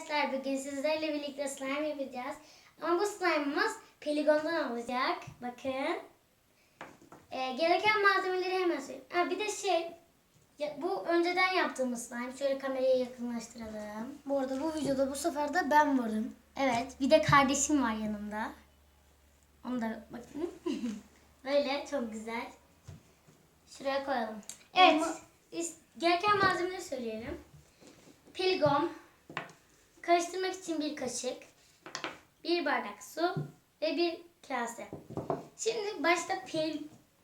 Arkadaşlar bugün sizlerle birlikte slime yapacağız. Ama bu slime'ımız Peligon'dan olacak. Bakın. Gereken malzemeleri hemen söyleyeyim. Bir de bu önceden yaptığımız slime. Şöyle kameraya yakınlaştıralım. Bu arada bu videoda bu sefer de ben varım. Evet, bir de kardeşim var yanımda. Onu da bakın. Böyle çok güzel. Şuraya koyalım. Evet, gereken malzemeleri söyleyelim. Peligon, karıştırmak için bir kaşık, bir bardak su ve bir kase. Şimdi başta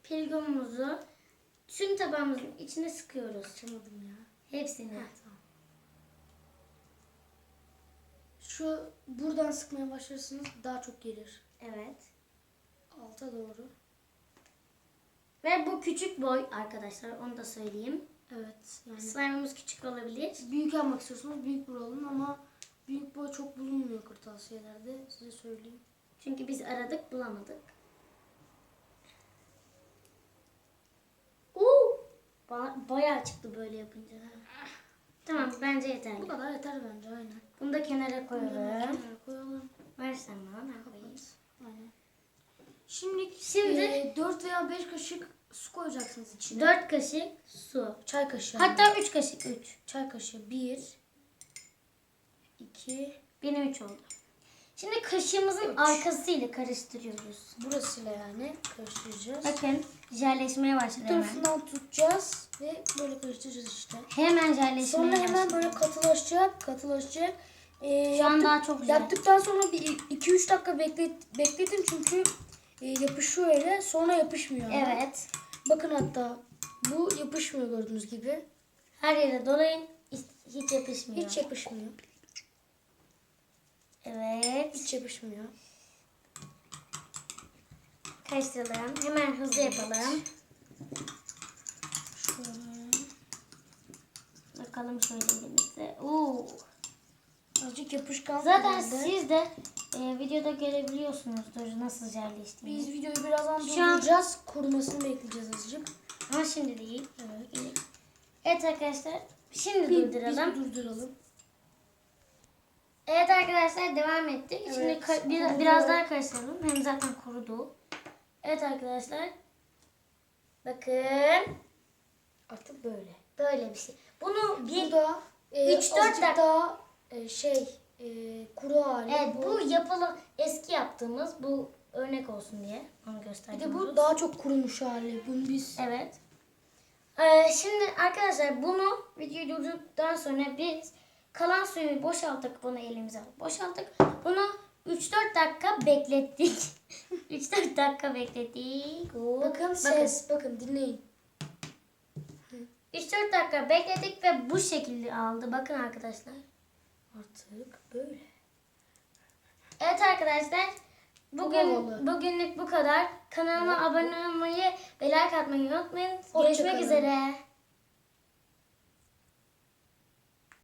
peligonumuzu tüm tabağımızın içine sıkıyoruz. Açamadım ya. Hepsini. Tamam. Şu buradan sıkmaya başlarsanız daha çok gelir. Evet. Alta doğru. Ve bu küçük boy arkadaşlar, onu da söyleyeyim. Evet. Yani Slime'ımız küçük olabilir. büyük yapmak istiyorsanız büyük boy alın ama büyük boy çok bulunmuyor kırtasiyelerde. Size söyleyeyim. Çünkü biz aradık, bulamadık. Bayağı çıktı böyle yapınca. Tamam, bence yeterli. Bu kadar yeter bence, aynen. Bunu da kenara koyalım. Kenara koyalım. Versen bana, ben koyayım. Aynen. Şimdi 4 veya 5 kaşık su koyacaksınız içine. 4 kaşık su. Çay kaşığı. Hatta 3 kaşık. 3. Çay kaşığı 1 2 Benim 3 oldu. Şimdi kaşığımızın arkasıyla karıştırıyoruz. burasıyla yani karıştıracağız. Bakın jelleşmeye başladı hemen. Tarafından tutacağız ve böyle karıştıracağız işte. Hemen jelleşmeye Sonra hemen başladı. böyle katılaşacak. Şu an daha çok güzel. Yaptıktan sonra bir 2-3 dakika bekletin çünkü yapışıyor öyle. Sonra yapışmıyor. Evet. Bakın hatta bu yapışmıyor gördüğünüz gibi. Her yere dolayın. Hiç yapışmıyor. Hiç yapışmıyor. Evet. Hiç yapışmıyor. Karıştıralım. Hemen hızlı yapalım. Şöyle. Bakalım şöyle elimizde. Oo. Azıcık yapışkan. Zaten geldi. siz de videoda görebiliyorsunuzdur nasıl jelleştiğini. Biz videoyu birazdan Şu an- durduracağız. Kurumasını bekleyeceğiz azıcık. Ama şimdi değil. Evet. Evet arkadaşlar. Şimdi Biz durduralım. bir durduralım. Evet arkadaşlar, devam ettik. Evet, Şimdi kurudu. biraz daha karıştıralım. Hem zaten kurudu. Evet arkadaşlar. Bakın. Artık böyle. Böyle bir şey. Bunu bir... Burada 3-4 azıcık dakika. daha kuru hali. Evet, bu eski yaptığımız, bu örnek olsun diye onu Bir gösterdim. de bu daha çok kurumuş hali. Bunu biz Evet. Şimdi arkadaşlar bunu videoyu durdurduktan sonra biz kalan suyunu boşalttık, bunu elimize alıp boşalttık. Bunu 3-4 dakika beklettik. 3-4 dakika beklettik. bakın ses, bakın dinleyin. 3-4 dakika bekledik ve bu şekilde aldı. Bakın arkadaşlar. Artık böyle. Evet arkadaşlar. Havalı. Bugünlük bu kadar. Kanalıma abone olmayı ve like atmayı unutmayın. Hoşça Görüşmek kalın. üzere.